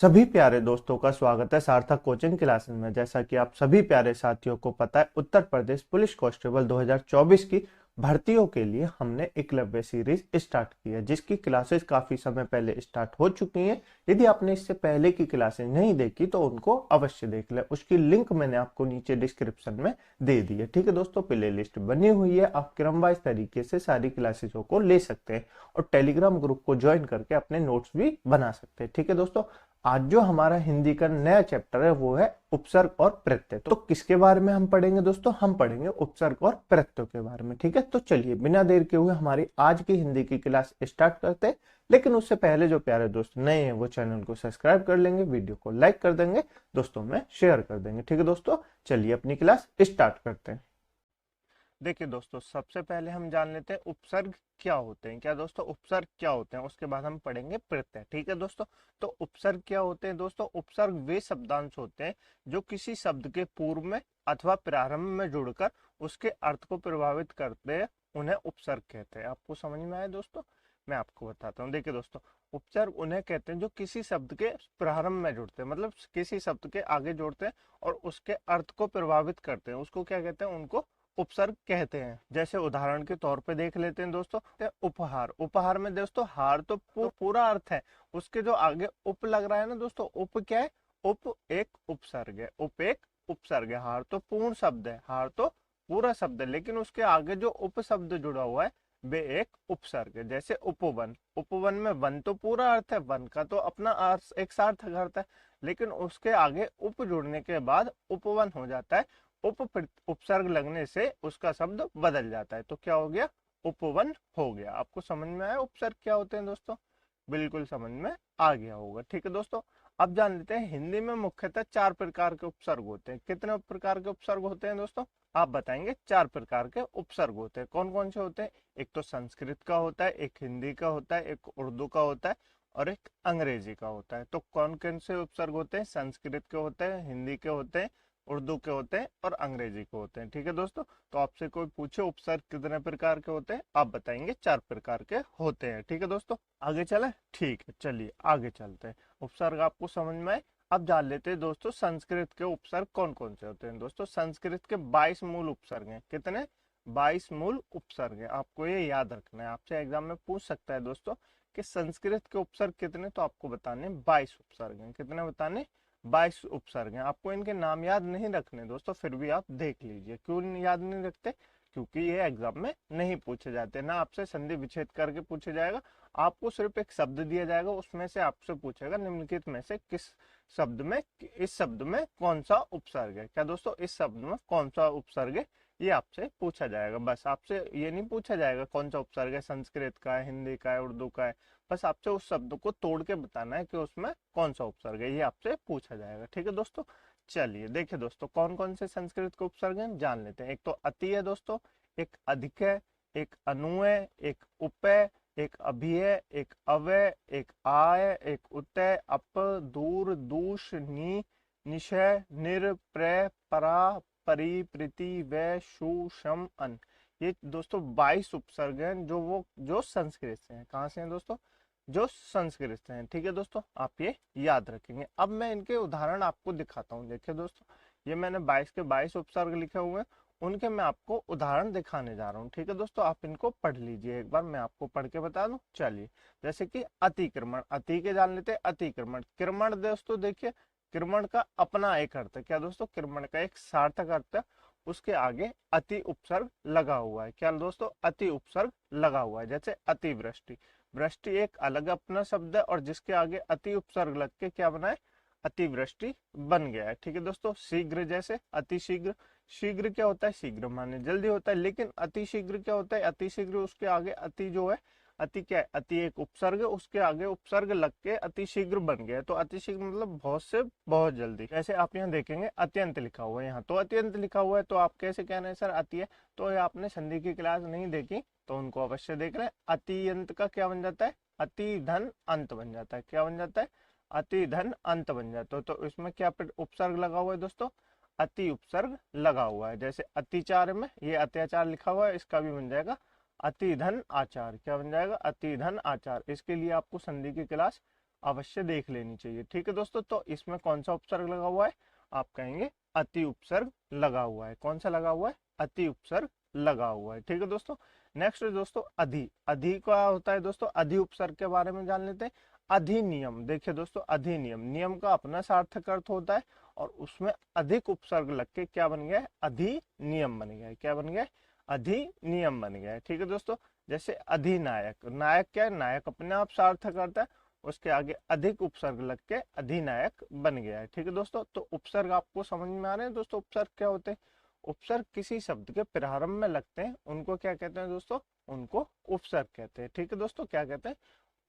सभी प्यारे दोस्तों का स्वागत है सार्थक कोचिंग क्लासेस में। जैसा कि आप सभी प्यारे साथियों को पता है, उत्तर प्रदेश पुलिस कांस्टेबल 2024 की भर्तियों के लिए हमने एकलव्य सीरीज स्टार्ट की है, जिसकी क्लासेस काफी समय पहले स्टार्ट हो चुकी हैं। यदि आपने इससे पहले की क्लासेस नहीं देखी तो उनको अवश्य देख लें। उसकी लिंक मैंने आपको नीचे डिस्क्रिप्शन में दे दी है। ठीक है दोस्तों, प्ले लिस्ट बनी हुई है, आप क्रमवाइज तरीके से सारी क्लासेसों को ले सकते हैं और टेलीग्राम ग्रुप को ज्वाइन करके अपने नोट्स भी बना सकते हैं। ठीक है दोस्तों, आज जो हमारा हिंदी का नया चैप्टर है वो है उपसर्ग और प्रत्यय। तो किसके बारे में हम पढ़ेंगे दोस्तों? हम पढ़ेंगे उपसर्ग और प्रत्यय के बारे में। ठीक है, तो चलिए बिना देर के हुए हमारी आज की हिंदी की क्लास स्टार्ट करते हैं। लेकिन उससे पहले जो प्यारे दोस्त नए हैं वो चैनल को सब्सक्राइब कर लेंगे, वीडियो को लाइक कर देंगे, दोस्तों में शेयर कर देंगे। ठीक है दोस्तों, चलिए अपनी क्लास स्टार्ट करते हैं। देखिए दोस्तों, सबसे पहले हम जान लेते हैं उपसर्ग क्या होते हैं। क्या दोस्तों, उपसर्ग क्या होते हैं, उसके बाद हम पढ़ेंगे प्रत्यय। ठीक है दोस्तों, तो उपसर्ग क्या होते हैं दोस्तों? उपसर्ग वे शब्दांश होते हैं जो किसी शब्द के पूर्व में अथवा प्रारंभ में जुड़कर उसके अर्थ को प्रभावित करते हैं, उन्हें उपसर्ग कहते हैं। आपको समझ में आया दोस्तों? मैं आपको बताता हूँ। देखिए दोस्तों, उपसर्ग उन्हें कहते हैं जो किसी शब्द के प्रारंभ में जुड़ते हैं, मतलब किसी शब्द के आगे जुड़ते हैं और उसके अर्थ को प्रभावित करते हैं, उसको क्या कहते हैं? उनको उपसर्ग कहते हैं। जैसे उदाहरण के तौर पे देख लेते हैं दोस्तों, उपहार। उपहार में दोस्तों हार तो पूरा अर्थ है, उसके जो आगे उप लग रहा है ना दोस्तों, उप क्या है? उप एक उपसर्ग है। उप एक उपसर्ग है। हार तो पूर्ण शब्द है, हार तो पूरा शब्द है, लेकिन उसके आगे जो उप शब्द जुड़ा हुआ है वे एक उपसर्ग है। जैसे उपवन। उपवन में वन तो पूरा अर्थ है, वन का तो अपना अर्थ एक सार्थक अर्थ है, लेकिन उसके आगे उप जुड़ने के बाद उपवन हो जाता है। उपसर्ग लगने से उसका शब्द बदल जाता है, तो क्या हो गया? उपवन हो गया। आपको समझ में आया उपसर्ग क्या होते हैं दोस्तों? बिल्कुल समझ में आ गया होगा। ठीक है दोस्तों, अब जान लेते हैं हिंदी में मुख्यतः 4 प्रकार के उपसर्ग होते हैं। कितने प्रकार के उपसर्ग होते हैं दोस्तों? आप बताएंगे। 4 प्रकार के उपसर्ग होते हैं। कौन कौन से होते हैं? एक तो संस्कृत का होता है, एक हिंदी का होता है, एक उर्दू का होता है और एक अंग्रेजी का होता है। तो कौन कौन से उपसर्ग होते हैं? संस्कृत के होते हैं, हिंदी के होते हैं, उर्दू के होते हैं और अंग्रेजी के होते हैं। ठीक है दोस्तों, तो आपसे कोई पूछे उपसर्ग कितने प्रकार के होते हैं, आप बताएंगे 4 प्रकार के होते हैं। ठीक है दोस्तों, आगे चले? ठीक है, चलिए आगे चलते हैं। उपसर्ग आपको समझ में आए। अब जान लेते हैं दोस्तों संस्कृत के उपसर्ग कौन कौन से होते हैं। दोस्तों, संस्कृत के 22 मूल उपसर्ग हैं। कितने? 22 मूल उपसर्ग हैं। आपको ये याद रखना है, आपसे एग्जाम में पूछ सकता है दोस्तों कि संस्कृत के उपसर्ग कितने, तो आपको बताने 22 उपसर्ग हैं। कितने बताने? 22 उपसर्ग हैं। आपको इनके नाम याद नहीं रखने दोस्तों, फिर भी आप देख लीजिए। क्यों याद नहीं रखते? क्योंकि ये एग्जाम में नहीं पूछे जाते ना। आपसे संधि विच्छेद करके पूछे जाएगा, आपको सिर्फ एक शब्द दिया जाएगा, उसमें से आपसे पूछेगा निम्नलिखित में से किस शब्द में, इस शब्द में कौन सा उपसर्ग है। क्या दोस्तों, इस शब्द में कौन सा उपसर्ग है, ये आपसे पूछा जाएगा। बस आपसे ये नहीं पूछा जाएगा कौन सा उपसर्ग है, संस्कृत का है, हिंदी का है, उर्दू का है। बस आपसे उस शब्द को तोड़ के बताना है कि उसमें कौन सा उपसर्ग है, ये आपसे पूछा जाएगा। ठीक है दोस्तों, चलिए देखिए दोस्तों कौन कौन से संस्कृत के उपसर्ग हैं जान लेते हैं। एक तो अति है दोस्तों, एक अधिक है, एक अनु है, एक उप है, एक अभि है, एक अवय, एक आय, एक उतय, अप, दूर, दूष, नी, निशय, निर, प्र, परा, परि, प्रीति, वै, शु, शम, अन। ये दोस्तों 22 उपसर्ग हैं जो संस्कृत से हैं। कहाँ से हैं दोस्तों? जो संस्कृत से हैं। ठीक है दोस्तों, आप ये याद रखेंगे। अब मैं इनके उदाहरण आपको दिखाता हूँ। देखिए दोस्तों, ये मैंने 22 के 22 उपसर्ग लिखे हुए हैं, उनके मैं आपको उदाहरण दिखाने जा रहा हूँ। ठीक है दोस्तों, आप इनको पढ़ लीजिए एक बार, मैं आपको पढ़ के बता दूं। चलिए, जैसे कि अतिक्रमण। अति के जान लेते हैं। अतिक्रमण। क्रमण दोस्तों देखिए, क्रमण का अपना एक अर्थ है। क्या दोस्तों? क्रमण का एक सार्थक अर्थ है, उसके आगे अति उपसर्ग लगा हुआ है। क्या दोस्तों? अति उपसर्ग लगा हुआ है। जैसे अतिवृष्टि। वृष्टि एक अलग अपना शब्द है और जिसके आगे अति उपसर्ग लग के क्या बना है? अतिवृष्टि बन गया है। ठीक है दोस्तों, शीघ्र। जैसे अति शीघ्र। शीघ्र क्या होता है? शीघ्र माने जल्दी होता है, लेकिन अति शीघ्र क्या होता है? अति शीघ्र उसके आगे अति जो है, अति क्या है? अति एक उपसर्ग, उसके आगे उपसर्ग लग के अति शीघ्र बन गया है। तो अति शीघ्र मतलब बहुत से बहुत जल्दी। जैसे आप यहाँ देखेंगे अत्यंत लिखा हुआ है, यहाँ तो अत्यंत लिखा हुआ है, तो आप कैसे कह रहे हैं सर अति है? तो ये आपने संधि की क्लास नहीं देखी तो उनको अवश्य देख लें। अतियंत का क्या बन जाता है? अति धन अंत बन जाता है। क्या बन जाता है? अति धन अंत बन जाता है। तो इसमें क्या उपसर्ग लगा हुआ है दोस्तों? अति उपसर्ग लगा हुआ है। जैसे अतिचार में ये अत्याचार लिखा हुआ है, इसका भी बन जाएगा अति धन आचार। क्या बन जाएगा? अति धन आचार। इसके लिए आपको संधि की क्लास अवश्य देख लेनी चाहिए। ठीक है दोस्तों, तो इसमें कौन सा उपसर्ग लगा हुआ है, आप कहेंगे अति उपसर्ग लगा हुआ है। कौन सा लगा हुआ है, अति उपसर्ग लगा हुआ है। ठीक है दोस्तों, नेक्स्ट दोस्तों अधि। अधि क्या होता है दोस्तों, अधि उपसर्ग के बारे में जान लेते हैं। अधिनियम, देखिए दोस्तों अधिनियम, नियम का अपना सार्थक अर्थ होता है और उसमें अधिक उपसर्ग लग के क्या बन गया है, अधिनियम बन गया है। क्या बन गया है, अधिनियम बन गया है। ठीक है दोस्तों, जैसे अधिनायक, नायक क्या है, नायक अपने आप सार्थक अर्थ है, उसके आगे अधिक उपसर्ग लग के अधिनायक बन गया है। ठीक है दोस्तों, तो उपसर्ग आपको समझ में आ रहे हैं दोस्तों, उपसर्ग क्या होते हैं। उपसर्ग किसी शब्द के प्रारंभ में लगते हैं, उनको क्या कहते हैं दोस्तों, उनको उपसर्ग कहते हैं। ठीक है दोस्तों, क्या कहते हैं,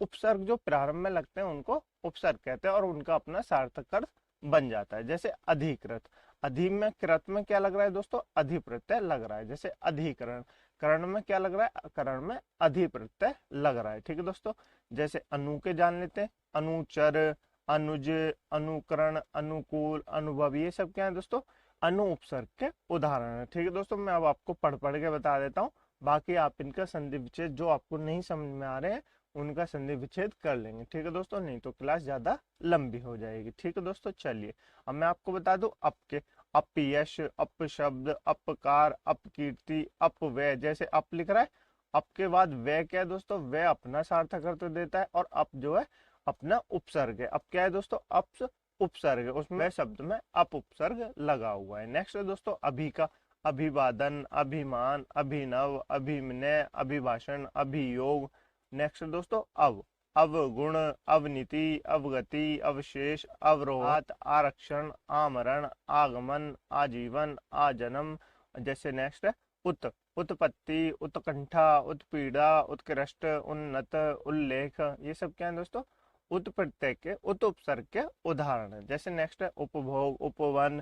उपसर्ग जो प्रारंभ में लगते हैं उनको उपसर्ग कहते हैं और उनका अपना सार्थक अर्थ बन जाता है। जैसे अधिकृत, अधि में कृत में क्या लग रहा है दोस्तों, अधिप्रत्यय लग रहा है। जैसे अधिकरण, करण में क्या लग रहा है, करण में अधिप्रत्यय लग रहा है। ठीक है दोस्तों, जैसे अनु के जान लेते हैं, अनुचर, अनुज, अनुकरण, अनुकूल, अनुभव, ये सब क्या है दोस्तों, अनु उपसर्ग के उदाहरण है। ठीक है दोस्तों, मैं अब आपको पढ़ पढ़ के बता देता हूँ, बाकी आप इनका संधि विच्छेद जो आपको नहीं समझ में आ रहे हैं उनका संधि विच्छेद कर लेंगे। ठीक है दोस्तों, नहीं तो क्लास ज्यादा लंबी हो जाएगी। ठीक है दोस्तों, चलिए अब मैं आपको बता दूं आपके अपयश, अपशब्द, अपकार, अपकीर्ति, अपव्यय। जैसे अप लिख रहा है, अप के बाद व्यय क्या है दोस्तों, व्यय अपना सार्थक अर्थ देता है और अप जो है अपना उपसर्ग है। अब क्या है दोस्तों, अप उपसर्ग है, उसमें शब्द में अप उपसर्ग लगा हुआ है। नेक्स्ट है दोस्तों अभि का, अभिवादन, अभिमान, अभिनव, अभिनय, अभिभाषण, अभियोग। नेक्स्ट दोस्तों अवगुण, अवनीति, अवगति, अवशेष, अवरोहात, आरक्षण, आमरण, आगमन, आजीवन, आजन्म। जैसे नेक्स्ट है उत्पत्ति, उत्कंठा, उत्पीड़ा, उत्कृष्ट, उन्नत, उल्लेख। ये सब क्या है दोस्तों, उत्प्रत्यय के उत उपसर्ग के उदाहरण है। जैसे नेक्स्ट है उपभोग, उपवन,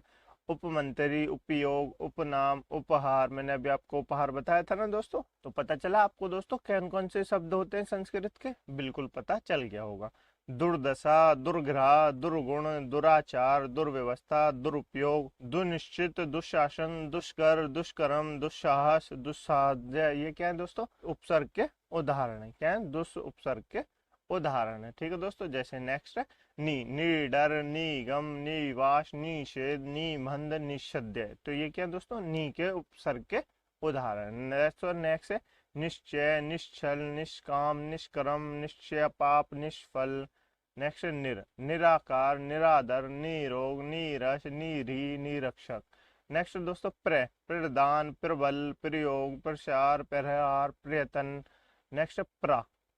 उपमंत्री, उपयोग, उपनाम, उपहार। मैंने अभी आपको उपहार बताया था ना दोस्तों, तो पता चला आपको दोस्तों कौन कौन से शब्द होते हैं संस्कृत के, बिल्कुल पता चल गया होगा। दुर्दशा, दुर्ग्रह, दुर्गुण, दुराचार, दुर्व्यवस्था, दुरुपयोग, दुनिश्चित, दुशासन, दुष्कर, दुष्कर्म, दुस्साहस, दुस्साध्य। ये क्या है दोस्तों, उपसर्ग के उदाहरण है। क्या है, दुष् उपसर्ग के उदाहरण है। ठीक है दोस्तों, जैसे नेक्स्ट है निडर, निगम, निवास, निषेध, निबंध, निषद्य। तो ये क्या दोस्तों, नी के उपसर्ग के उदाहरण। नेक्स्ट है निश्चय, निश्चल, निष्काम, निष्कर्म, निश्चय, पाप, निष्फल। नेक्स्ट निराकार, निरादर, निरोग, नीरस, निरी, निरक्षक। नेक्स्ट दोस्तों प्रदान, प्रबल, प्रयोग, प्रसार, प्रहार, प्रयत्न। नेक्स्ट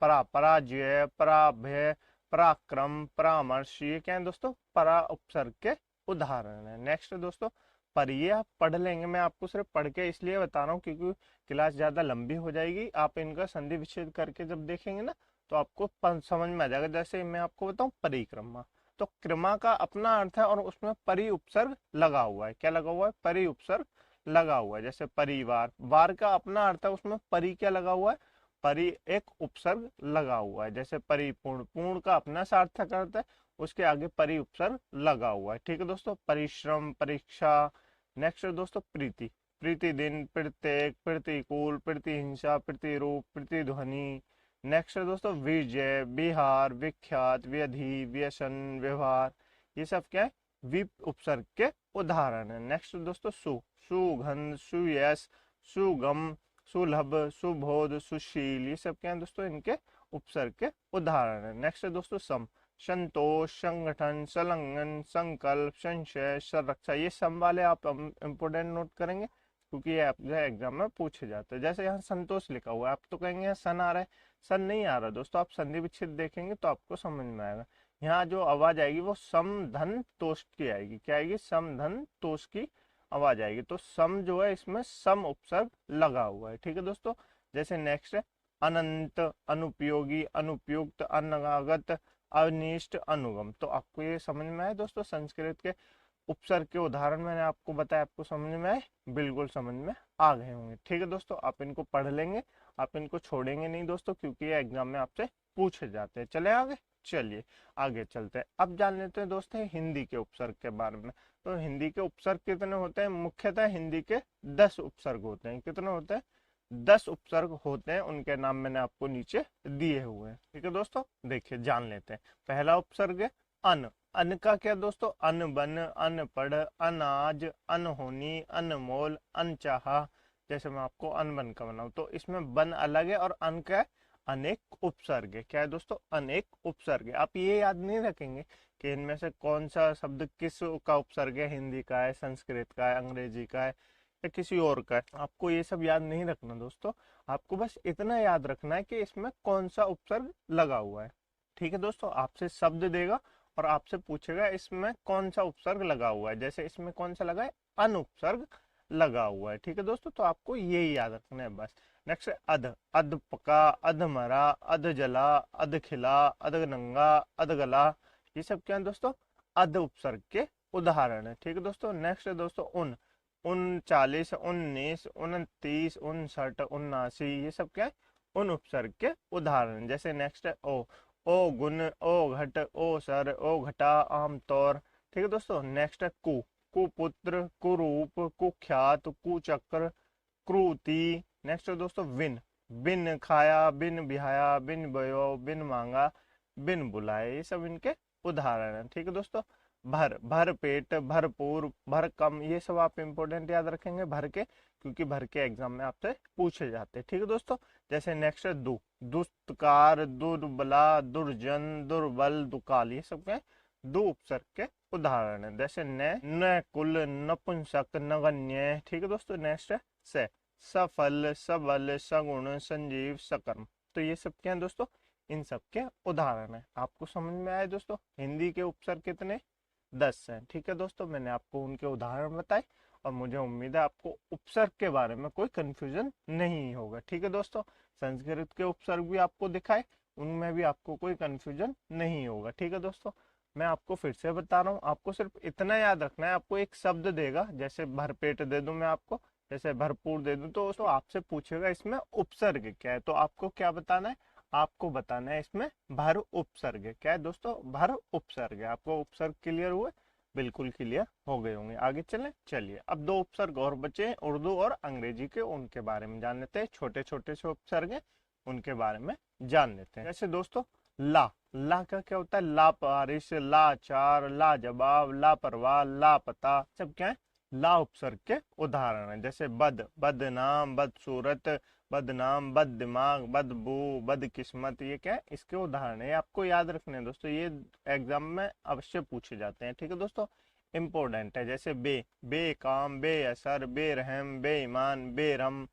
पराजय, पराभय, पराक्रम, परामर्श। ये क्या है दोस्तों, परा उपसर्ग के उदाहरण है। नेक्स्ट दोस्तों पर, ये आप पढ़ लेंगे, मैं आपको सिर्फ पढ़ के इसलिए बता रहा हूँ क्योंकि क्लास ज्यादा लंबी हो जाएगी। आप इनका संधि विच्छेद करके जब देखेंगे ना तो आपको समझ में आ जाएगा। जैसे मैं आपको बताऊं परिक्रमा, तो क्रमा का अपना अर्थ है और उसमें परि उपसर्ग लगा हुआ है। क्या लगा हुआ है, परि उपसर्ग लगा हुआ है। जैसे परिवार, वार का अपना अर्थ है, उसमें परि क्या लगा हुआ है, परि एक उपसर्ग लगा हुआ है। जैसे परिपूर्ण, पूर्ण का अपना सार्थक अर्थ है, उसके आगे परि उपसर्ग लगा हुआ है। ठीक है दोस्तों, परिश्रम, परीक्षा। नेक्स्ट दोस्तों प्रीति, प्रतिदिन, प्रत्येक, प्रतिकूल, प्रतिहिंसा, प्रतिरूप, प्रतिध्वनि। नेक्स्ट दोस्तों विजय, बिहार, विख्यात, व्यधि, व्यसन, व्यवहार। ये सब क्या है, विप उपसर्ग के उदाहरण है। नेक्स्ट दोस्तों सुगंध, सुयश, सुगम, सुलभ, सुबोध, सुशील। ये सब क्या है दोस्तों, इनके उपसर्ग के उदाहरण है। नेक्स्ट दोस्तों संतोष, संगठन, संलग्न, संकल्प, संशय, संरक्षा। ये सम वाले आप इंपोर्टेंट नोट करेंगे क्योंकि ये एग्जाम में पूछे जाते हैं। जैसे यहाँ संतोष लिखा हुआ है, आप तो कहेंगे यहाँ सन आ रहा है, सन नहीं आ रहा दोस्तों, आप संधि विच्छेद देखेंगे तो आपको समझ में आएगा। यहाँ जो आवाज आएगी वो सम धन तोष की आएगी। क्या आएगी, सम धन तोष की आवाज आएगी। तो सम जो है इसमें सम उपसर्ग लगा हुआ है। ठीक है दोस्तों, जैसे नेक्स्ट है अनंत, अनुपयोगी, अनुपयुक्त, अनगागत, अनिष्ट, अनुगम। तो आपको ये समझ में आए दोस्तों, संस्कृत के उपसर्ग के उदाहरण मैंने आपको बताया, आपको समझ में आए, बिल्कुल समझ में आ गए होंगे। ठीक है दोस्तों, आप इनको पढ़ लेंगे, आप इनको छोड़ेंगे नहीं दोस्तों क्योंकि ये एग्जाम में आपसे पूछे जाते हैं। चले आगे, चलिए आगे चलते हैं। अब जान लेते हैं दोस्तों हिंदी के उपसर्ग के बारे में। तो हिंदी के उपसर्ग कितने होते हैं, मुख्यतः हिंदी के 10 उपसर्ग होते हैं। कितने होते हैं, 10 उपसर्ग होते हैं, उनके नाम मैंने आपको नीचे दिए हुए हैं। ठीक है दोस्तों, देखिए जान लेते हैं। पहला उपसर्ग है अन। अन का क्या दोस्तों? अन बन, अन पढ़, अनाज, अनहोनी, अनमोल, अनचाहा। जैसे मैं आपको अनबन का बनाऊं तो इसमें बन अलग है और अन का है अनेक उपसर्ग है। क्या है दोस्तों? अनेक उपसर्ग है। आप ये याद नहीं रखेंगे कि इनमें से कौन सा शब्द किस का उपसर्ग है, हिंदी का है, संस्कृत का है, अंग्रेजी का है या किसी और का है। आपको ये सब याद नहीं रखना दोस्तों, आपको बस इतना याद रखना है कि इसमें कौन सा उपसर्ग लगा हुआ है। ठीक है दोस्तों, आपसे शब्द देगा और आपसे पूछेगा इसमें कौन सा उपसर्ग लगा हुआ है। जैसे इसमें कौन सा लगा है? अन उपसर्ग लगा हुआ है। ठीक है दोस्तों, तो आपको यही याद रखना है बस। नेक्स्ट है अध। अध पका, अध मरा, अध जला, अध खिला, अध नंगा, अध गला। ये सब क्या है दोस्तों? अध उपसर्ग के उदाहरण है। ठीक है दोस्तों, नेक्स्ट है दोस्तों उन। 39, 19, 29, 59, 79, ये सब क्या है? उन उपसर्ग के उदाहरण। जैसे नेक्स्ट है ओ। ओ गुण, ओ घट, ओ सर, ओ घटा, आमतौर। ठीक है दोस्तों, नेक्स्ट है कु। कुपुत्र, कुरूप, कुख्यात, कुचक्र, क्रूति। नेक्स्ट है दोस्तों विन। बिन खाया, बिन बिहाया, बिन बयो, बिन मांगा, बिन बुलाए। ये सब इनके उदाहरण है। ठीक है दोस्तों, भर। भर पेट, भरपूर, भर कम, ये सब आप इंपॉर्टेंट याद रखेंगे भर के, क्योंकि भर के एग्जाम में आपसे पूछे जाते हैं। ठीक है दोस्तों, जैसे नेक्स्ट है दु। दुष्टकार, दुर्बला, दुर्जन, दुर्बल, दुकाल। ये सब क्या है? दो उपसर्ग के उदाहरण है। जैसे न, कुल, नपुंसक, नगण्य। ठीक है दोस्तों, नेक्स्ट है से। सफल, सबल, सगुण, संजीव, सकर्म। तो ये सब क्या है दोस्तों? इन सब के उदाहरण है। आपको समझ में आए दोस्तों? हिंदी के उपसर्ग कितने? 10 हैं। ठीक है दोस्तों, मैंने आपको उनके उदाहरण बताए और मुझे उम्मीद है आपको उपसर्ग के बारे में कोई कंफ्यूजन नहीं होगा। ठीक है दोस्तों, संस्कृत के उपसर्ग भी आपको दिखाए, उनमें भी आपको कोई कंफ्यूजन नहीं होगा। ठीक है दोस्तों, मैं आपको फिर से बता रहा हूँ, आपको सिर्फ इतना याद रखना है। आपको एक शब्द देगा, जैसे भरपेट दे दूं मैं आपको, जैसे भरपूर दे दूं, तो आपसे पूछेगा इसमें उपसर्ग क्या है, तो आपको क्या बताना है? आपको बताना है इसमें भर उपसर्ग है। क्या है दोस्तों? भर उपसर्ग है। आपको उपसर्ग क्लियर हुए? बिल्कुल क्लियर हो गए होंगे। आगे चलें, चलिए अब दो उपसर्ग और बचे हैं, उर्दू और अंग्रेजी के, उनके बारे में जान लेते हैं। छोटे छोटे से उपसर्ग हैं, उनके बारे में जान लेते हैं। जैसे दोस्तों ला। ला का क्या होता है? लापारिश, लाचार, लाजवाब, लापरवाह, लापता। सब क्या है? ला उपसर्ग के उदाहरण है। जैसे बद, बदनाम, बदसूरत, बदनाम, बद दिमाग, बदबू, बदकिस्मत। ये क्या है? इसके उदाहरण है। ये आपको याद रखने हैं दोस्तों, ये एग्जाम में अवश्य पूछे जाते हैं। ठीक है दोस्तों, इंपॉर्टेंट है। जैसे बेकाम, बेअसर, बेरहम, बेईमान, बेरम।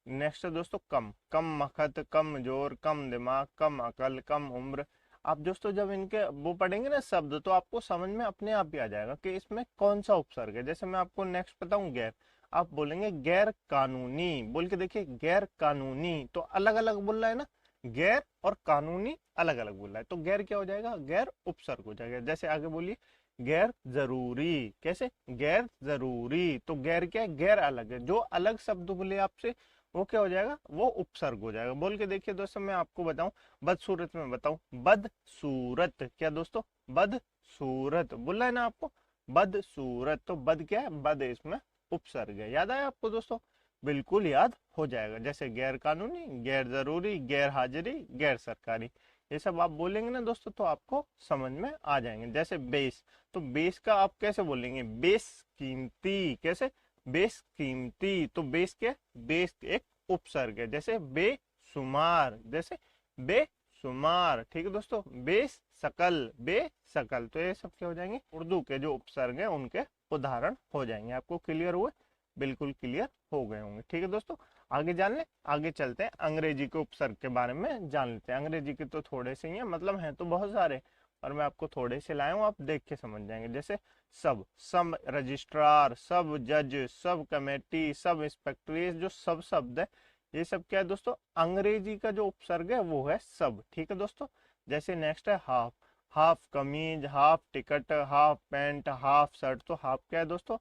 नेक्स्ट है दोस्तों कम। कम मखत, कम जोर, कम दिमाग, कम अकल, कम उम्र। आप दोस्तों जब इनके वो पढ़ेंगे ना शब्द, तो आपको समझ में अपने आप ही आ जाएगा कि इसमें कौन सा उपसर्ग है। जैसे मैं आपको नेक्स्ट बताऊं गैर, आप बोलेंगे गैर कानूनी, बोल के देखिए गैर कानूनी, तो अलग अलग बोल रहा है ना, गैर और कानूनी अलग अलग बोल रहा है, तो गैर क्या हो जाएगा? गैर उपसर्ग हो जाएगा। जैसे आगे बोलिए गैर जरूरी। कैसे? गैर जरूरी, तो गैर क्या है? गैर अलग है। जो अलग शब्द बोले आपसे वो क्या हो जाएगा? वो उपसर्ग हो जाएगा। बोल के देखिए दोस्तों, मैं आपको बताऊं, बदसूरत में बताऊं, बदसूरत। क्या दोस्तों? बदसूरत बोला है ना आपको, बदसूरत। तो बद क्या है? बद इसमें उपसर्ग है। याद आया आपको दोस्तों? बिल्कुल याद हो जाएगा। जैसे गैर कानूनी, गैर जरूरी, गैर हाजिरी, गैर सरकारी, ये सब आप बोलेंगे ना दोस्तों तो आपको समझ में आ जाएंगे। जैसे बेस, तो बेस का आप कैसे बोलेंगे? बेस कीमती। कैसे? बेस कीमती। तो बेस क्या है? बेस एक उपसर्ग है। जैसे बेसुमार, जैसे बेसुमार। ठीक है दोस्तों, बेस सकल, बेसकल। तो ये सब क्या हो जाएंगे? उर्दू के जो उपसर्ग है उनके उदाहरण हो जाएंगे। आपको क्लियर हुए? बिल्कुल क्लियर हो गए होंगे। ठीक है दोस्तों, आगे जान ले, आगे चलते हैं, अंग्रेजी के उपसर्ग के बारे में जान लेते हैं। अंग्रेजी के तो थोड़े से ही हैं, मतलब हैं तो बहुत सारे, और मैं आपको थोड़े से लाया हूँ, आप देख के समझ जाएंगे। जैसे सब रजिस्ट्रार, सब जज, सब कमेटी, सब इंस्पेक्टर, ये जो सब शब्द है, ये सब क्या है दोस्तों? अंग्रेजी का जो उपसर्ग है वो है सब। ठीक है दोस्तों, जैसे नेक्स्ट है हाफ। हाफ कमीज, half ticket, half pant, half shirt. तो हाफ क्या है दोस्तों?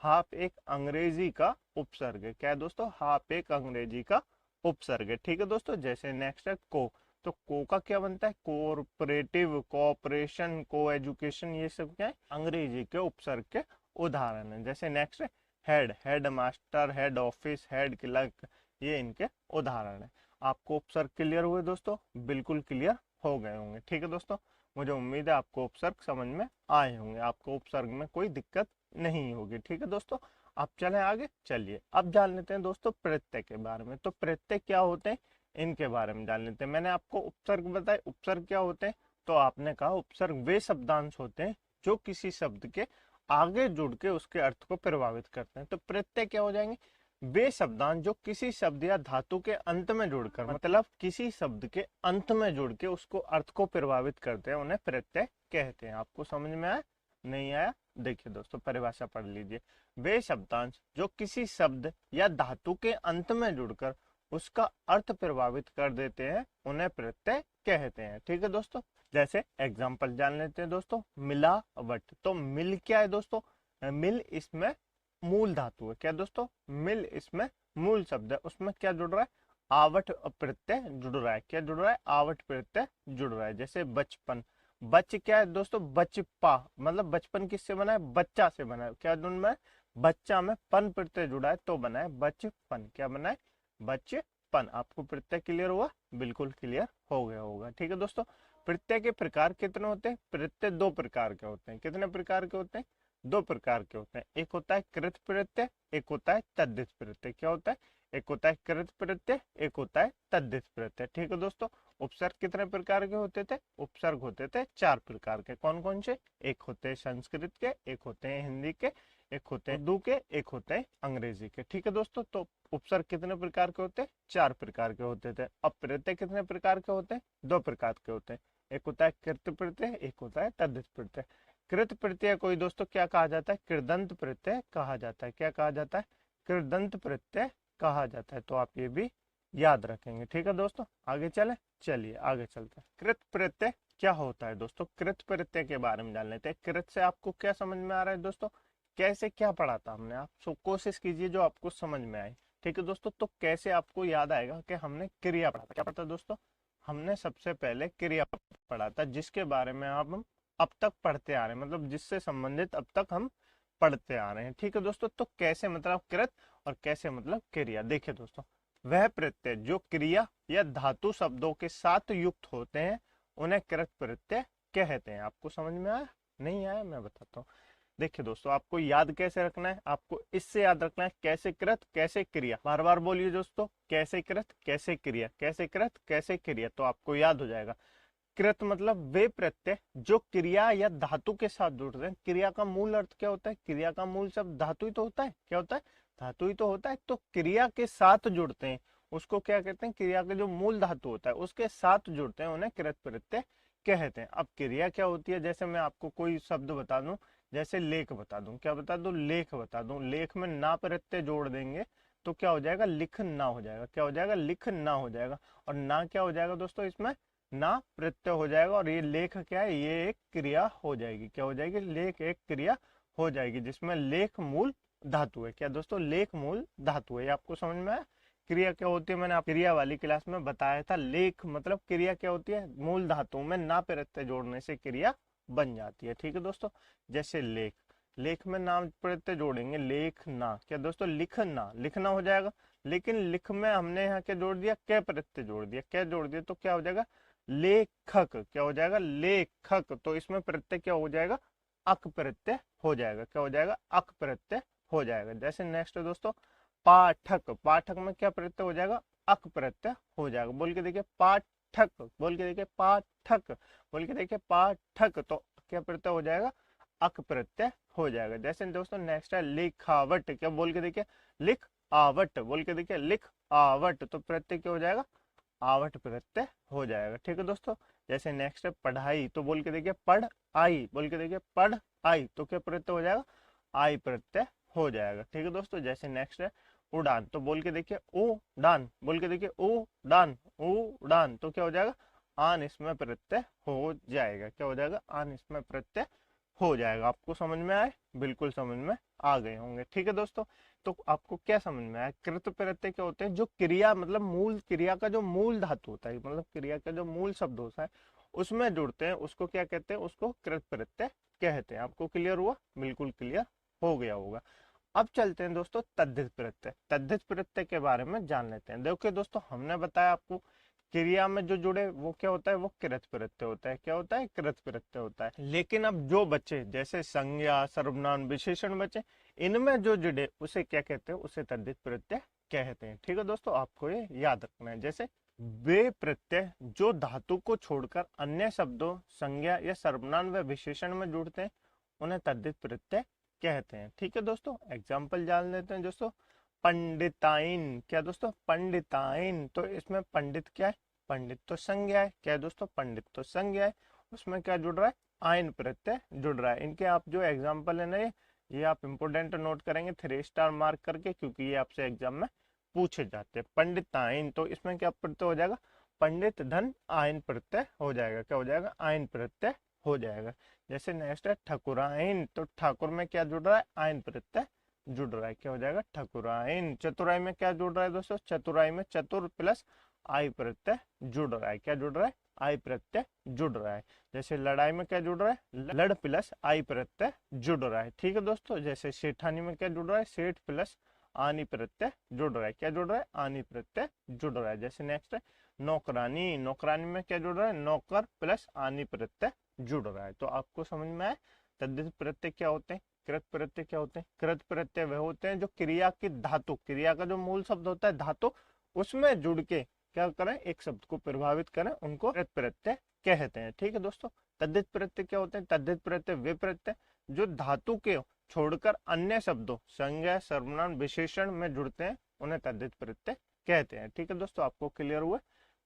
हाफ एक अंग्रेजी का उपसर्ग है। क्या है दोस्तों? हाफ एक अंग्रेजी का उपसर्ग है। ठीक है दोस्तों, जैसे नेक्स्ट है को। तो को का क्या बनता है? कोऑपरेटिव, कोऑपरेशन, को एजुकेशन। ये सब क्या है? अंग्रेजी के उपसर्ग के उदाहरण है। जैसे नेक्स्ट है head. Head master, head office, head clerk, ये इनके उदाहरण है। आपको उपसर्ग क्लियर हुए दोस्तों? बिल्कुल क्लियर हो गए होंगे। ठीक है दोस्तों, मुझे उम्मीद है आपको उपसर्ग समझ में आए होंगे, आपको उपसर्ग में कोई दिक्कत नहीं होगी। ठीक है दोस्तों, अब चलें आगे। चलिए अब जान लेते हैं दोस्तों प्रत्यय के बारे में। तो प्रत्यय क्या होते हैं इनके बारे में जान लेते हैं। मैंने आपको उपसर्ग बताए, उपसर्ग क्या होते हैं? तो आपने कहा उपसर्ग वे शब्दांश होते हैं जो किसी शब्द के आगे जुड़ के उसके अर्थ को प्रभावित करते हैं। तो प्रत्यय क्या हो जाएंगे? वे शब्दांश जो किसी शब्द या धातु के अंत में जुड़कर, मतलब किसी शब्द के अंत में जुड़ के उसको अर्थ को प्रभावित करते हैं, उन्हें प्रत्यय कहते हैं। आपको समझ में आया? नहीं आया? देखिए दोस्तों परिभाषा पढ़ लीजिए। वे शब्दांश जो किसी शब्द या धातु के अंत में जुड़कर उसका अर्थ प्रभावित कर देते हैं, उन्हें प्रत्यय कहते हैं। ठीक है दोस्तों, जैसे एग्जाम्पल जान लेते हैं दोस्तों। मिलावट। तो मिल क्या है दोस्तों? मिल इसमें मूल धातु है। क्या दोस्तों? मिल इसमें मूल शब्द है, उसमें क्या जुड़ रहा है? आवट प्रत्यय जुड़ रहा है। क्या जुड़ रहा है? आवट प्रत्यय जुड़ रहा है। जैसे बचपन। बच क्या है दोस्तों? बचपा, मतलब बचपन किससे बना है? बच्चा से बना है। क्या जुड़ में? बच्चा में पन प्रत्यय जुड़ा है तो बना है बचपन। क्या बना है? बचपन। आपको प्रत्यय क्लियर हुआ? बिल्कुल क्लियर हो गया होगा। ठीक है दोस्तों, प्रत्यय के प्रकार कितने होते हैं? प्रत्यय दो प्रकार के होते हैं। कितने प्रकार के होते हैं? दो प्रकार के होते हैं। एक होता है कृत प्रत्यय, एक होता है तद्धित प्रत्यय। क्या होता है? एक होता है कृत प्रत्यय, एक होता है तद्धित प्रत्यय। ठीक है दोस्तों, उपसर्ग कितने प्रकार के होते थे? उपसर्ग होते थे चार प्रकार के। कौन कौन से? एक होते हैं संस्कृत के, एक होते हैं हिंदी के, एक होते हैं उर्दू के, एक होते हैं अंग्रेजी के। ठीक है दोस्तों, तो उपसर्ग कितने प्रकार के होते हैं? चार प्रकार के होते थे। अब प्रत्यय कितने प्रकार के होते हैं? दो प्रकार के होते हैं। एक होता है कृत प्रत्यय, एक होता है तद्धित प्रत्यय। कृत प्रत्यय को दोस्तों क्या कहा जाता है? कृदंत प्रत्यय कहा जाता है। क्या कहा जाता है? कृदंत प्रत्यय कहा जाता है। तो आप ये भी याद रखेंगे। ठीक है दोस्तों, आगे चले। चलिए आगे चलते हैं। कृत प्रत्यय क्या होता है दोस्तों? कृत प्रत्यय के बारे में जान लेते हैं। कृत से आपको क्या समझ में आ रहा है दोस्तों? कैसे क्या पढ़ा था हमने? आप कोशिश कीजिए जो आपको समझ में आए। ठीक है दोस्तों, तो कैसे आपको याद आएगा कि हमने क्रिया पढ़ा था? क्या पढ़ा था दोस्तों? हमने सबसे पहले क्रिया पढ़ा था, जिसके बारे में हम अब तक पढ़ते आ रहे हैं, मतलब जिससे संबंधित अब तक हम पढ़ते आ रहे हैं। ठीक है दोस्तों, तो कैसे मतलब कृत और कैसे मतलब क्रिया। देखिए दोस्तों, वह प्रत्यय जो क्रिया या धातु शब्दों के साथ युक्त होते हैं, उन्हें कृत प्रत्यय कहते हैं। आपको समझ में आया? नहीं आया? मैं बताता हूँ। देखिए दोस्तों, आपको याद कैसे रखना है? आपको इससे याद रखना है कैसे कृत कैसे क्रिया। बार बार बोलिए दोस्तों, कैसे कृत कैसे क्रिया, कैसे कृत कैसे क्रिया, तो आपको याद हो जाएगा। कृत मतलब वे प्रत्यय जो क्रिया या धातु के साथ जुड़ते हैं। क्रिया का मूल अर्थ क्या होता है? क्रिया का मूल शब्द धातु ही तो होता है। क्या होता है? धातु ही तो होता है। तो क्रिया के साथ जुड़ते हैं, उसको क्या कहते हैं? क्रिया का जो मूल धातु होता है उसके साथ जुड़ते हैं, उन्हें कृत प्रत्यय कहते हैं। अब क्रिया क्या होती है? जैसे मैं आपको कोई शब्द बता दूं, जैसे लेख बता दूं। क्या बता दूं? लेख बता दूं। लेख में ना प्रत्यय जोड़ देंगे तो क्या हो जाएगा? लिख ना हो जाएगा। क्या हो जाएगा? लिख ना हो जाएगा। और ना क्या हो जाएगा दोस्तों? इसमें ना प्रत्यय हो जाएगा। और ये लेख क्या है? ये एक क्रिया हो जाएगी। क्या हो जाएगी? लेख एक क्रिया हो जाएगी, जिसमें लेख मूल धातु है। क्या दोस्तों? लेख मूल धातु है। ये आपको समझ में आया? क्रिया क्या होती है मैंने आप क्रिया वाली क्लास में बताया था। लेख मतलब क्रिया क्या होती है? मूल धातु में ना प्रत्यय जोड़ने से क्रिया बन जाती है। ठीक है दोस्तों, जैसे लेख, लेख में नाम प्रत्यय जोड़ेंगे, लेख ना। क्या दोस्तों? लिखना, लिखना हो जाएगा। लेकिन लिख में हमने यहाँ क्या जोड़ दिया? कै प्रत्यय जोड़ दिया। क्या जोड़ दिया? तो क्या हो जाएगा? लेखक। क्या हो जाएगा? लेखक। तो इसमें प्रत्यय क्या हो जाएगा? अक प्रत्यय हो जाएगा। क्या हो जाएगा? अक प्रत्यय हो जाएगा। जैसे नेक्स्ट है दोस्तों पाठक। पाठक में क्या प्रत्यय हो जाएगा? अक प्रत्यय हो जाएगा। बोल के देखिए पाठक, बोल के देखिए पाठक, बोल के देखिए पाठक। तो क्या प्रत्यय हो जाएगा? अक प्रत्यय हो जाएगा। जैसे दोस्तों नेक्स्ट है लिखावट। क्या बोल के देखिए? लिख आवट, बोल के देखिए लिख आवट। तो प्रत्यय क्या हो जाएगा? आवट प्रत्यय हो जाएगा। ठीक है दोस्तों, जैसे नेक्स्ट है पढ़ाई। तो बोल के देखिए पढ़ आई, बोल के देखिए पढ़ आई। तो क्या प्रत्यय हो जाएगा? आई प्रत्यय हो जाएगा। ठीक है दोस्तों, जैसे नेक्स्ट है उड़ान। तो बोल के देखिए उड़ान, बोल के देखिए उड़ान, उड़ान। तो क्या हो जाएगा? आन इसमें प्रत्यय हो जाएगा। क्या हो जाएगा? आन इसमें प्रत्यय हो जाएगा। आपको समझ में आए? बिल्कुल समझ में आ गए होंगे। ठीक है दोस्तों, तो आपको क्या समझ में आया? कृत प्रत्यय क्या होते हैं? जो क्रिया मतलब मूल क्रिया का जो मूल धातु होता है, मतलब क्रिया का जो मूल शब्द होता है उसमें जुड़ते हैं, उसको क्या कहते हैं? उसको कृत प्रत्यय कहते हैं। आपको क्लियर हुआ? बिल्कुल क्लियर हो गया होगा। अब चलते हैं दोस्तों तद्धित प्रत्यय। तद्धित प्रत्यय के बारे में जान लेते हैं। देखिए दोस्तों, हमने बताया आपको क्रिया में जो जुड़े वो क्या होता है, वो कृत प्रत्यय होता है। क्या होता है? कृत प्रत्यय होता है। लेकिन अब जो बचे, जैसे संज्ञा, सर्वनाम, विशेषण बचे, इनमें जो जुड़े उसे क्या कहते हैं? उसे तद्धित प्रत्यय कहते हैं। ठीक है दोस्तों, आपको ये याद रखना है। जैसे वे प्रत्यय जो धातु को छोड़कर अन्य शब्दों, संज्ञा या सर्वनाम व विशेषण में जुड़ते हैं, उन्हें तद्धित प्रत्यय कहते हैं। ठीक है दोस्तों, एग्जाम्पल जान लेते हैं दोस्तों। पंडिताइन, क्या दोस्तों? पंडिताइन, तो इसमें पंडित क्या है? पंडित तो संज्ञा है। क्या है दोस्तों? पंडित तो संज्ञा है। उसमें क्या जुड़ रहा है? आइन प्रत्यय जुड़ रहा है। इनके आप जो एग्जाम्पल है ना, ये आप इंपोर्टेंट नोट करेंगे 3 स्टार मार्क करके, क्योंकि ये आपसे एग्जाम में पूछे जाते हैं। पंडिताइन, तो इसमें क्या प्रत्यय हो जाएगा? पंडित धन आइन प्रत्यय हो जाएगा। क्या हो जाएगा? आइन प्रत्यय हो जाएगा। जैसे नेक्स्ट है ठकुराइन, तो ठाकुर में क्या जुड़ रहा है? आइन प्रत्यय जुड़ रहा है। क्या हो जाएगा? ठकुराइन। चतुराई में क्या जुड़ रहा है दोस्तों? चतुराई में चतुर प्लस आई प्रत्यय जुड़ रहा है। क्या जुड़ रहा है? आई प्रत्यय जुड़ रहा है। जैसे लड़ाई में क्या जुड़ रहा है? लड़ प्लस आई प्रत्यय जुड़ रहा है। ठीक है दोस्तों, जैसे सेठानी में क्या जुड़ रहा है? सेठ प्लस आनी प्रत्यय जुड़ रहा है। क्या जुड़ रहा है? आनी प्रत्यय जुड़ रहा है। जैसे नेक्स्ट है नौकरानी, नौकरानी में क्या जुड़ रहा है? नौकर प्लस आनी प्रत्यय जुड़ रहा है। तो आपको समझ में आया तद्धित प्रत्यय क्या होते हैं, कृत प्रत्यय क्या होते हैं। कृत प्रत्यय वह होते हैं जो क्रिया की धातु, क्रिया का जो मूल शब्द होता है धातु, उसमें जुड़ के क्या करें? एक शब्द को प्रभावित करें, उनको कृत प्रत्यय कहते हैं। ठीक है दोस्तों, तद्धित प्रत्यय क्या होते हैं? तद्धित प्रत्यय वे प्रत्यय जो धातु के छोड़कर अन्य शब्दों, संज्ञा, सर्वनाम, विशेषण में जुड़ते हैं, उन्हें तद्धित प्रत्यय कहते हैं। ठीक है दोस्तों, आपको क्लियर हुआ?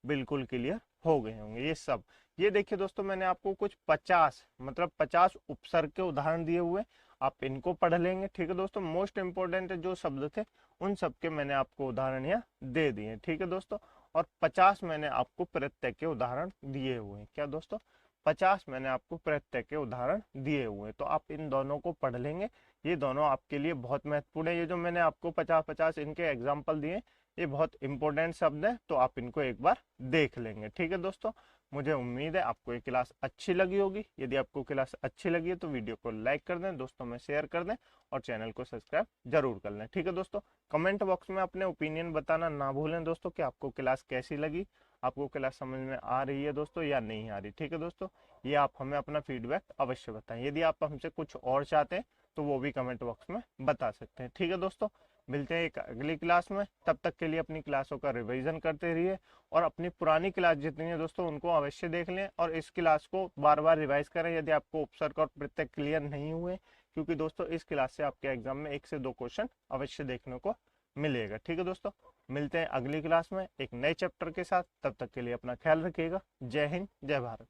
बिल्कुल क्लियर हो गए होंगे ये सब। ये देखिए दोस्तों, मैंने आपको कुछ 50 उपसर्ग के उदाहरण दिए हुए, आप इनको पढ़ लेंगे। ठीक है दोस्तों, मोस्ट इंपोर्टेंट जो शब्द थे उन सब के मैंने आपको उदाहरण यहाँ दे दिए। ठीक है दोस्तों, और 50 मैंने आपको प्रत्यय के उदाहरण दिए हुए हैं। क्या दोस्तों? 50 मैंने आपको प्रत्यय के उदाहरण दिए हुए हैं। तो आप इन दोनों को पढ़ लेंगे, ये दोनों आपके लिए बहुत महत्वपूर्ण है। ये जो मैंने आपको 50 इनके एग्जाम्पल दिए, ये बहुत इंपॉर्टेंट शब्द है, तो आप इनको एक बार देख लेंगे। ठीक है दोस्तों, मुझे उम्मीद है आपको ये क्लास अच्छी लगी होगी। यदि आपको क्लास अच्छी लगी है तो वीडियो को लाइक कर दें, दोस्तों में शेयर कर दें और चैनल को सब्सक्राइब जरूर कर लें। ठीक है दोस्तों, कमेंट बॉक्स में अपने ओपिनियन बताना ना भूलें दोस्तों कि आपको क्लास कैसी लगी, आपको क्लास समझ में आ रही है दोस्तों या नहीं आ रही। ठीक है दोस्तों, ये आप हमें अपना फीडबैक अवश्य बताएं। यदि आप हमसे कुछ और चाहते हैं तो वो भी कमेंट बॉक्स में बता सकते हैं। ठीक है दोस्तों, मिलते हैं एक अगली क्लास में। तब तक के लिए अपनी क्लासों का रिवीजन करते रहिए और अपनी पुरानी क्लास जितनी है दोस्तों उनको अवश्य देख लें और इस क्लास को बार बार रिवाइज करें यदि आपको उपसर्ग और प्रत्यय क्लियर नहीं हुए, क्योंकि दोस्तों इस क्लास से आपके एग्जाम में 1 से 2 क्वेश्चन अवश्य देखने को मिलेगा। ठीक है दोस्तों, मिलते हैं अगली क्लास में एक नए चैप्टर के साथ। तब तक के लिए अपना ख्याल रखिएगा। जय हिंद, जय भारत।